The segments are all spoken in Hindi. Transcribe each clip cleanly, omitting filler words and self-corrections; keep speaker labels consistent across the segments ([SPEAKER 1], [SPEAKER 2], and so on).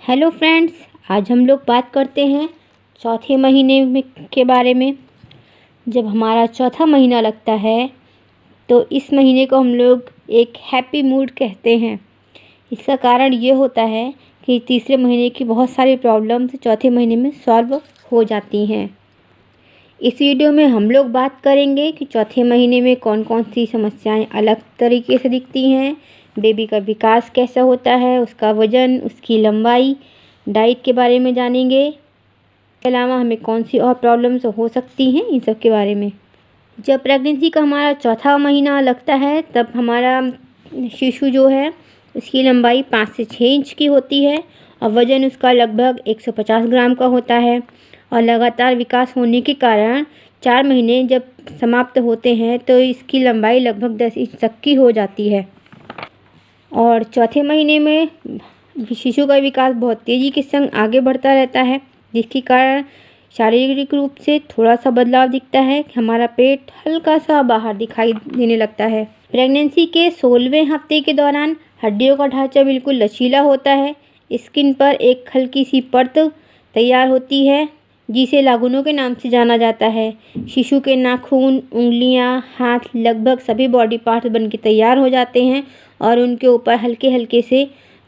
[SPEAKER 1] हेलो फ्रेंड्स, आज हम लोग बात करते हैं चौथे महीने में के बारे में। जब हमारा चौथा महीना लगता है तो इस महीने को हम लोग एक हैप्पी मूड कहते हैं। इसका कारण ये होता है कि तीसरे महीने की बहुत सारी प्रॉब्लम्स चौथे महीने में सॉल्व हो जाती हैं। इस वीडियो में हम लोग बात करेंगे कि चौथे महीने में कौन कौन सी समस्याएं अलग तरीके से दिखती हैं, बेबी का विकास कैसा होता है, उसका वज़न, उसकी लंबाई, डाइट के बारे में जानेंगे। इसके अलावा हमें कौन सी और प्रॉब्लम्स हो सकती हैं, इन सब के बारे में। जब प्रेगनेंसी का हमारा चौथा महीना लगता है तब हमारा शिशु जो है उसकी लंबाई 5 से 6 इंच की होती है और वज़न उसका लगभग 150 ग्राम का होता है। और लगातार विकास होने के कारण 4 महीने जब समाप्त होते हैं तो इसकी लंबाई लगभग 10 इंच तक की हो जाती है। और चौथे महीने में शिशु का विकास बहुत तेज़ी के संग आगे बढ़ता रहता है, जिसके कारण शारीरिक रूप से थोड़ा सा बदलाव दिखता है कि हमारा पेट हल्का सा बाहर दिखाई देने लगता है। प्रेगनेंसी के 16वें हफ्ते के दौरान हड्डियों का ढांचा बिल्कुल लचीला होता है। स्किन पर एक हल्की सी परत तैयार होती है जिसे लागुनों के नाम से जाना जाता है। शिशु के नाखून, उंगलियां, हाथ, लगभग सभी बॉडी पार्ट्स बनके तैयार हो जाते हैं और उनके ऊपर हल्के हल्के से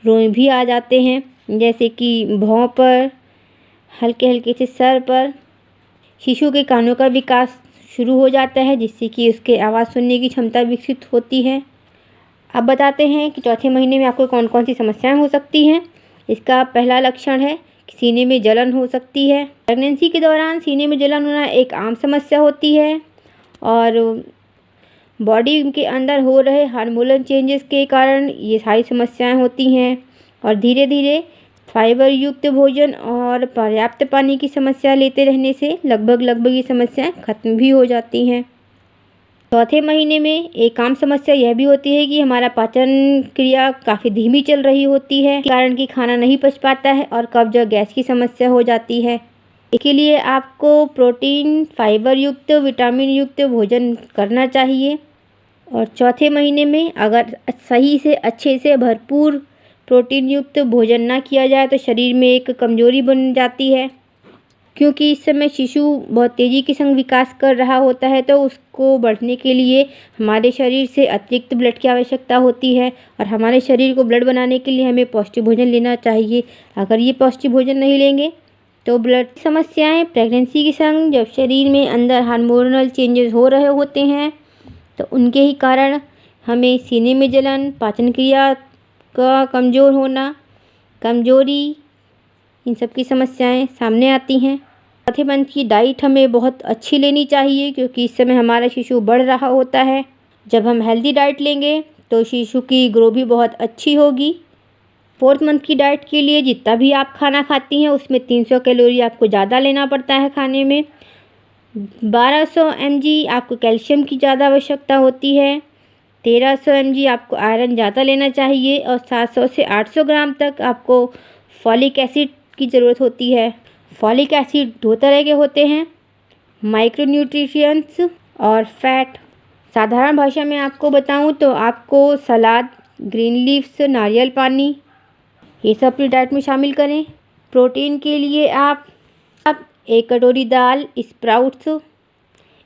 [SPEAKER 1] रोए भी आ जाते हैं, जैसे कि भौं पर, हल्के हल्के से सर पर। शिशु के कानों का विकास शुरू हो जाता है जिससे कि उसके आवाज़ सुनने की क्षमता विकसित होती है। अब बताते हैं कि चौथे महीने में आपको कौन कौन सी समस्याएं हो सकती हैं। इसका पहला लक्षण है कि सीने में जलन हो सकती है। प्रेगनेंसी के दौरान सीने में जलन होना एक आम समस्या होती है और बॉडी के अंदर हो रहे हार्मोनल चेंजेस के कारण ये सारी समस्याएं होती हैं। और धीरे धीरे फाइबर युक्त भोजन और पर्याप्त पानी की समस्या लेते रहने से लगभग ये समस्याएं खत्म भी हो जाती हैं। चौथे महीने में एक आम समस्या यह भी होती है कि हमारा पाचन क्रिया काफ़ी धीमी चल रही होती है, कारण कि खाना नहीं पच पाता है और कब्ज और गैस की समस्या हो जाती है। इसके लिए आपको प्रोटीन, फाइबर युक्त, विटामिन युक्त भोजन करना चाहिए। और चौथे महीने में अगर सही से, अच्छे से, भरपूर प्रोटीन युक्त भोजन ना किया जाए तो शरीर में एक कमजोरी बन जाती है, क्योंकि इस समय शिशु बहुत तेज़ी के संग विकास कर रहा होता है, तो उसको बढ़ने के लिए हमारे शरीर से अतिरिक्त ब्लड की आवश्यकता होती है और हमारे शरीर को ब्लड बनाने के लिए हमें पौष्टिक भोजन लेना चाहिए। अगर ये पौष्टिक भोजन नहीं लेंगे तो ब्लड समस्याएं प्रेगनेंसी के संग जब शरीर में अंदर हार्मोनल चेंजेस हो रहे होते हैं तो उनके ही कारण हमें सीने में जलन, पाचन क्रिया का कमज़ोर होना, कमजोरी, इन सब की समस्याएं सामने आती हैं। चौथे मंथ की डाइट हमें बहुत अच्छी लेनी चाहिए क्योंकि इस समय हमारा शिशु बढ़ रहा होता है। जब हम हेल्दी डाइट लेंगे तो शिशु की ग्रो भी बहुत अच्छी होगी। 4th मंथ की डाइट के लिए जितना भी आप खाना खाती हैं उसमें 300 कैलोरी आपको ज़्यादा लेना पड़ता है खाने में। 1200 mg आपको कैल्शियम की ज़्यादा आवश्यकता होती है। 1300 mg आपको आयरन ज़्यादा लेना चाहिए और 700 से 800 ग्राम तक आपको फॉलिक एसिड की ज़रूरत होती है। फॉलिक एसिड 2 तरह के होते हैं, माइक्रोन्यूट्रिशंस और फैट। साधारण भाषा में आपको बताऊं तो आपको सलाद, ग्रीन लीव्स, नारियल पानी, ये सब अपनी डाइट में शामिल करें। प्रोटीन के लिए आप 1 कटोरी दाल, स्प्राउट्स,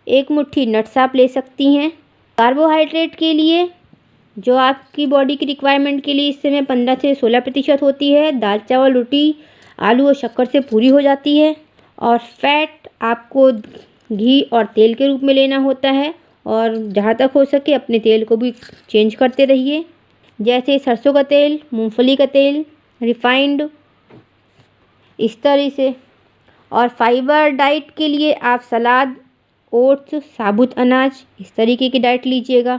[SPEAKER 1] 1 मुट्ठी नट्स आप ले सकती हैं। कार्बोहाइड्रेट के लिए जो आपकी बॉडी की रिक्वायरमेंट के लिए इस समय 15 से 16% होती है, दाल, चावल, रोटी, आलू और शक्कर से पूरी हो जाती है। और फैट आपको घी और तेल के रूप में लेना होता है और जहाँ तक हो सके अपने तेल को भी चेंज करते रहिए, जैसे सरसों का तेल, मूंगफली का तेल, रिफाइंड, इस तरह से। और फाइबर डाइट के लिए आप सलाद, ओट्स, साबुत अनाज, इस तरीके की डाइट लीजिएगा।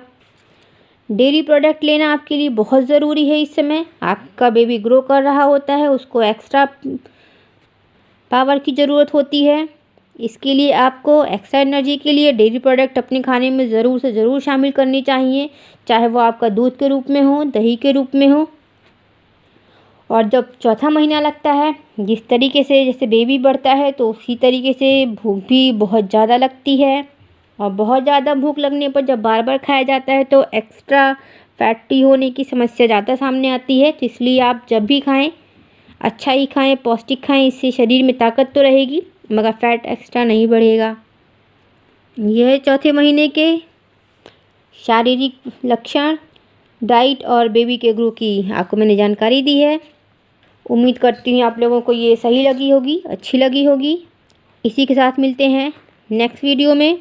[SPEAKER 1] डेयरी प्रोडक्ट लेना आपके लिए बहुत ज़रूरी है। इस समय आपका बेबी ग्रो कर रहा होता है, उसको एक्स्ट्रा पावर की ज़रूरत होती है। इसके लिए आपको एक्स्ट्रा एनर्जी के लिए डेयरी प्रोडक्ट अपने खाने में ज़रूर से ज़रूर शामिल करनी चाहिए, चाहे वो आपका दूध के रूप में हो, दही के रूप में हो। और जब चौथा महीना लगता है, जिस तरीके से जैसे बेबी बढ़ता है तो उसी तरीके से भूख भी बहुत ज़्यादा लगती है और बहुत ज़्यादा भूख लगने पर जब बार बार खाया जाता है तो एक्स्ट्रा फैटी होने की समस्या ज़्यादा सामने आती है। तो इसलिए आप जब भी खाएं अच्छा ही खाएं, पौष्टिक खाएं, इससे शरीर में ताकत तो रहेगी मगर फैट एक्स्ट्रा नहीं बढ़ेगा। यह चौथे महीने के शारीरिक लक्षण, डाइट और बेबी के ग्रो की आपको मैंने जानकारी दी है। उम्मीद करती हूँ आप लोगों को ये सही लगी होगी, अच्छी लगी होगी। इसी के साथ मिलते हैं नेक्स्ट वीडियो में।